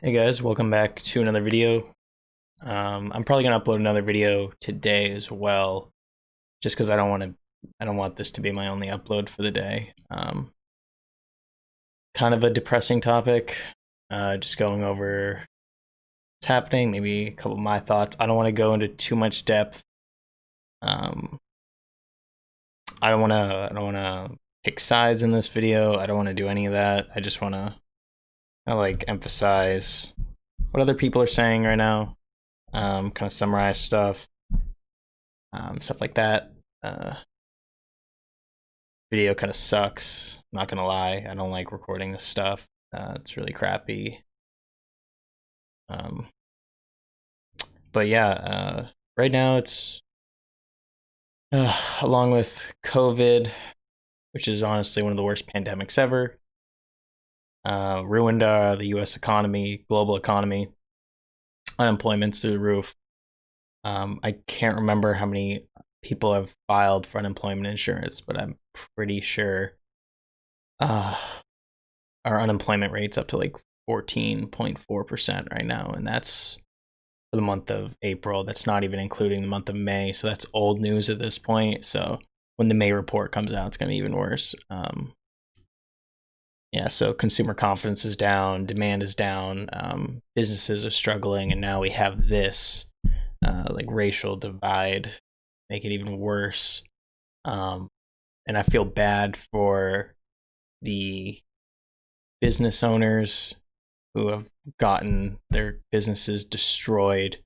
Hey guys, welcome back to another video. I'm probably gonna upload another video today as well, just because I don't want this to be my only upload for the day. Kind of a depressing topic. Just going over what's happening, maybe a couple of my thoughts. I don't want to go into too much depth. Um, I don't wanna pick sides in this video. I don't want to do any of that. I just want to like emphasize what other people are saying right now. Kind of summarize stuff like that. Video kind of sucks. Not gonna lie, I don't like recording this stuff. It's really crappy. Um, but yeah, right now it's along with COVID, which is honestly one of the worst pandemics ever. Ruined the U.S. economy, global economy. Unemployment's through the roof. I can't remember how many people have filed for unemployment insurance, but I'm pretty sure uh, our unemployment rate's up to like 14.4% right now, and that's for the month of April. That's not even including the month of May, so that's old news at this point. So when the May report comes out, it's going to be even worse. Yeah, so consumer confidence is down, demand is down, businesses are struggling, and now we have this like racial divide make it even worse. And I feel bad for the business owners who have gotten their businesses destroyed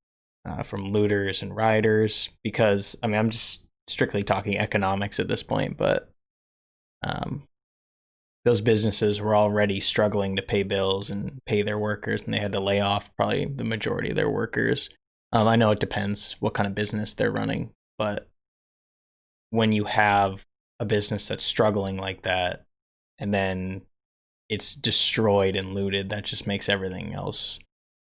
from looters and rioters, because I mean, I'm just strictly talking economics at this point, but um, those businesses were already struggling to pay bills and pay their workers, and they had to lay off probably the majority of their workers. I know it depends what kind of business they're running, but when you have a business that's struggling like that and then it's destroyed and looted, that just makes everything else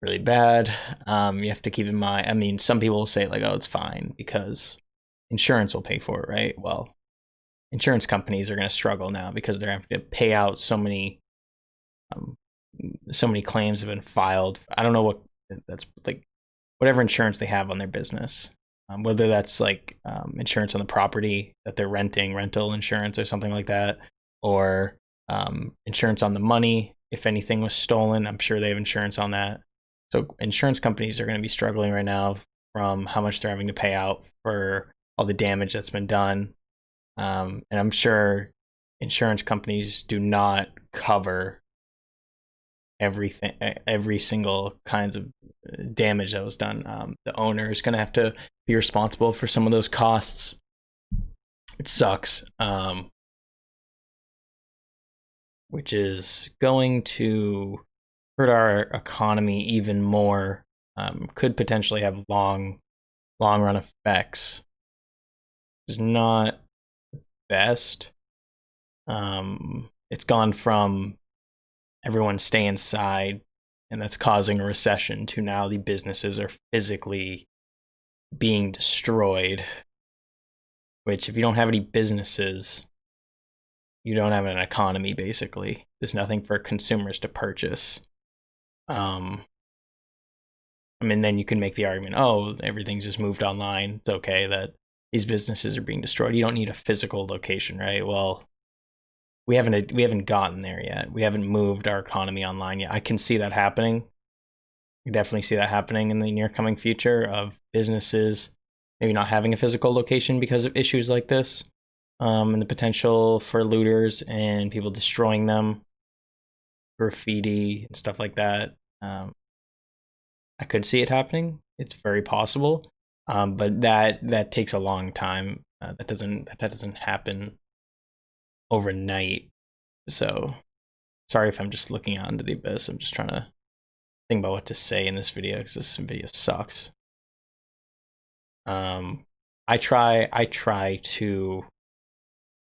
really bad. You have to keep in mind, I mean, some people will say like, oh, it's fine because insurance will pay for it, right? Well, insurance companies are going to struggle now because they're having to pay out um, so many claims have been filed. I don't know what that's like, whatever insurance they have on their business, whether that's like insurance on the property that they're renting, rental insurance or something like that, or insurance on the money. If anything was stolen, I'm sure they have insurance on that. So insurance companies are going to be struggling right now from how much they're having to pay out for all the damage that's been done. And I'm sure insurance companies do not cover everything, every single kinds of damage that was done. The owner is going to have to be responsible for some of those costs. It sucks, which is going to hurt our economy even more. Could potentially have long run effects. It's not best. It's gone from everyone stay inside, and that's causing a recession, to now the businesses are physically being destroyed. Which, if you don't have any businesses, you don't have an economy, basically. There's nothing for consumers to purchase. I mean, then you can make the argument, oh, everything's just moved online. It's okay that these businesses are being destroyed. You don't need a physical location, right? Well, we haven't gotten there yet. We haven't moved our economy online yet. I can see that happening. You definitely see that happening in the near coming future of businesses maybe not having a physical location because of issues like this, and the potential for looters and people destroying them, graffiti and stuff like that. I could see it happening. It's very possible, but that takes a long time. That doesn't happen overnight. So sorry if I'm just looking out into the abyss. I'm just trying to think about what to say in this video because this video sucks. I try to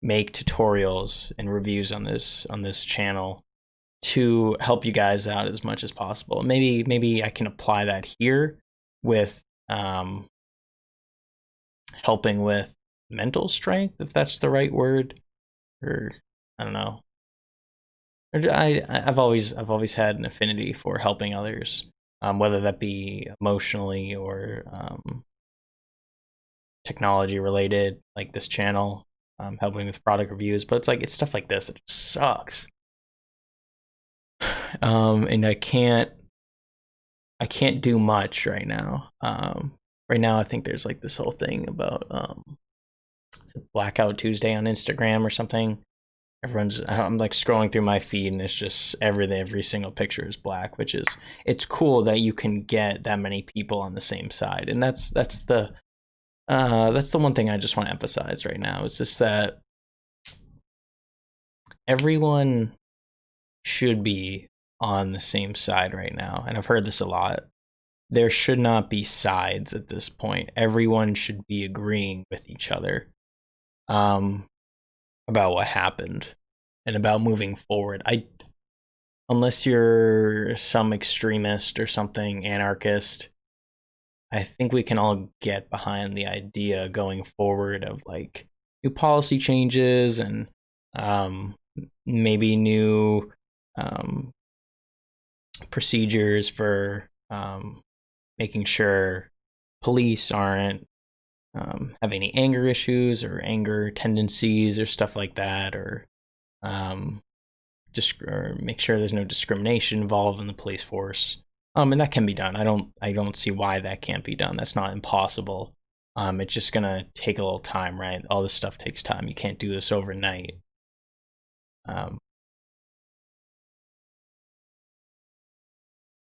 make tutorials and reviews on this channel to help you guys out as much as possible. Maybe I can apply that here with helping with mental strength, if that's the right word, or I don't know. I've always had an affinity for helping others, whether that be emotionally or technology related, like this channel, helping with product reviews. But it's like it's stuff like this that just sucks. And I can't do much right now. Right now I think there's like this whole thing about Blackout Tuesday on Instagram or something. I'm like scrolling through my feed and it's just every single picture is black, which is it's cool that you can get that many people on the same side. And that's the one thing I just want to emphasize right now is just that everyone should be on the same side right now. And I've heard this a lot. There should not be sides at this point. Everyone should be agreeing with each other um, about what happened and about moving forward. Unless you're some extremist or something anarchist, I think we can all get behind the idea going forward of like new policy changes and um, maybe new um, procedures for making sure police aren't have any anger issues or anger tendencies or stuff like that, um, or make sure there's no discrimination involved in the police force. And that can be done. I don't see why that can't be done. That's not impossible. It's just gonna take a little time, right? All this stuff takes time. You can't do this overnight. Um,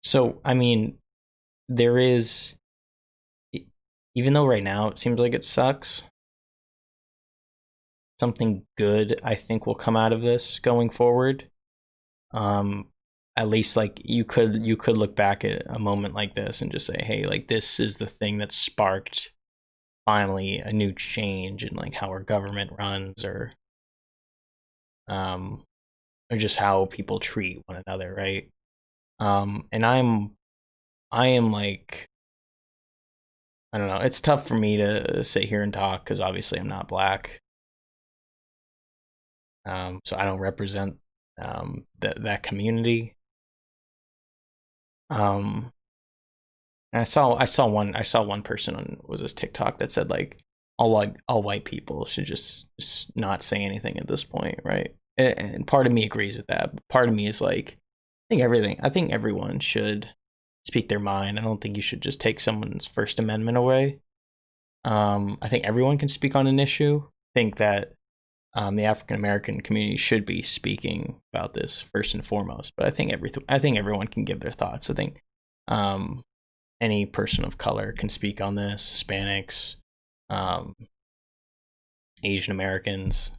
so I mean, there is, even though right now it seems like it sucks, something good I think will come out of this going forward. Um, at least like you could look back at a moment like this and just say, hey, like this is the thing that sparked finally a new change in like how our government runs um or just how people treat one another, right? And I am like, I don't know, it's tough for me to sit here and talk because obviously I'm not black. So I don't represent that community. Um, and I saw one person on was this TikTok that said like all white people should just not say anything at this point, right? And part of me agrees with that. But part of me is like, I think everyone should speak their mind. I don't think you should just take someone's First Amendment away. I think everyone can speak on an issue. I think that the African American community should be speaking about this first and foremost. But I think everyone can give their thoughts. I think um, any person of color can speak on this. Hispanics, um, Asian Americans,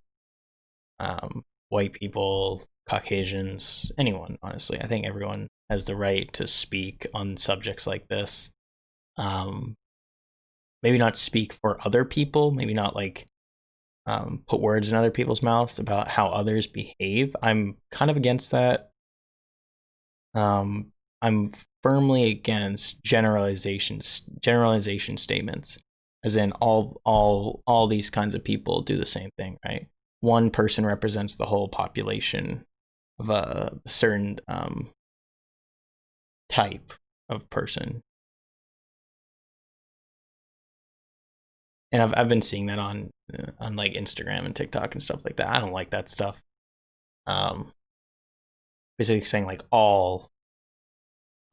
white people, Caucasians, anyone. Honestly, I think everyone has the right to speak on subjects like this. Um, Maybe not speak for other people. Maybe not like put words in other people's mouths about how others behave. I'm kind of against that. I'm firmly against generalization statements, as in all these kinds of people do the same thing, right? One person represents the whole population of a certain type of person, and I've been seeing that on like Instagram and TikTok and stuff like that. I don't like that stuff. Um, Basically saying like all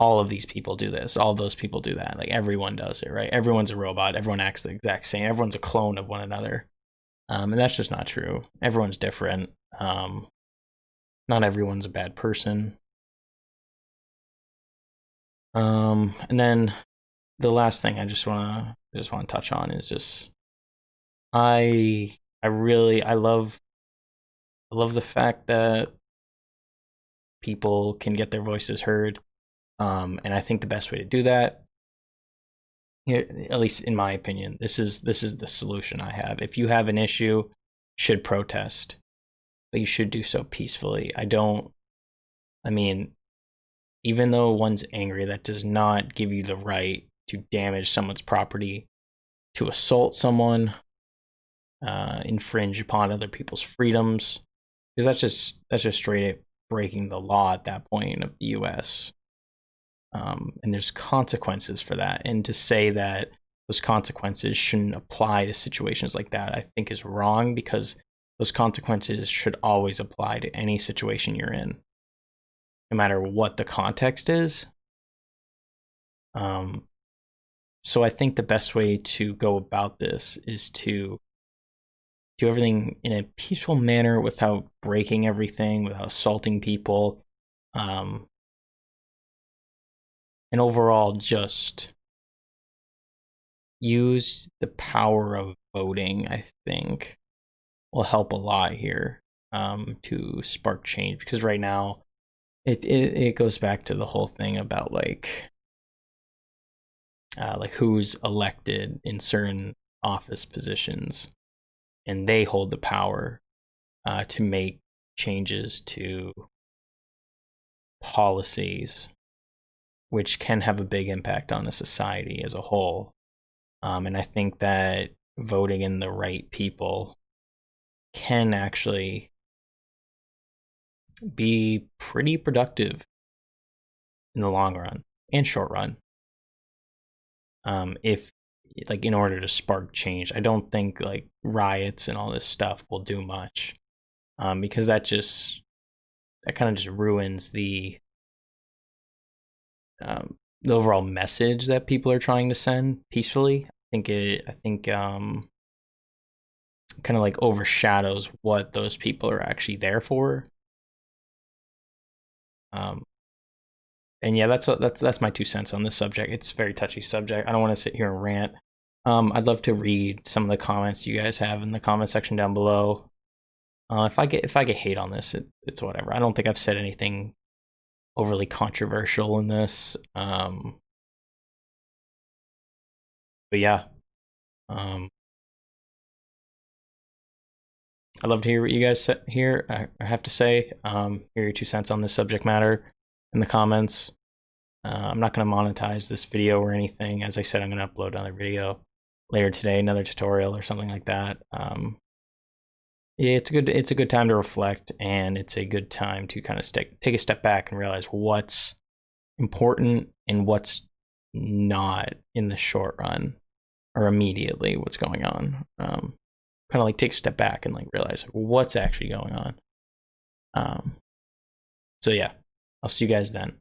of these people do this, all of those people do that. Like everyone does it, right? Everyone's a robot. Everyone acts the exact same. Everyone's a clone of one another, and that's just not true. Everyone's different. Not everyone's a bad person. And then the last thing I just want to touch on is just I love the fact that people can get their voices heard. And I think the best way to do that, at least in my opinion, this is the solution I have. If you have an issue, you should protest, but you should do so peacefully. I mean, even though one's angry, that does not give you the right to damage someone's property, to assault someone, infringe upon other people's freedoms, because that's just straight breaking the law at that point of the US. And there's consequences for that. And to say that those consequences shouldn't apply to situations like that, I think is wrong, because those consequences should always apply to any situation you're in, no matter what the context is. So I think the best way to go about this is to do everything in a peaceful manner without breaking everything, without assaulting people. And overall, just use the power of voting, I think, will help a lot here, to spark change. Because right now, it goes back to the whole thing about like who's elected in certain office positions, and they hold the power to make changes to policies, which can have a big impact on the society as a whole. And I think that voting in the right people can actually be pretty productive in the long run and short run. If like in order to spark change, I don't think like riots and all this stuff will do much, because that kind of just ruins the overall message that people are trying to send peacefully. I think kind of like overshadows what those people are actually there for. And yeah, that's my 2 cents on this subject. It's a very touchy subject. I don't want to sit here and rant. I'd love to read some of the comments you guys have in the comment section down below. If I get hate on this, it's whatever. I don't think I've said anything overly controversial in this. But yeah, I'd love to hear what you guys have to say. Hear your 2 cents on this subject matter in the comments. I'm not going to monetize this video or anything. As I said, I'm going to upload another video later today, another tutorial or something like that. Yeah, it's a good time to reflect, and it's a good time to kind of take a step back and realize what's important and what's not in the short run or immediately what's going on. Kind of like take a step back and like realize what's actually going on. So yeah, I'll see you guys then.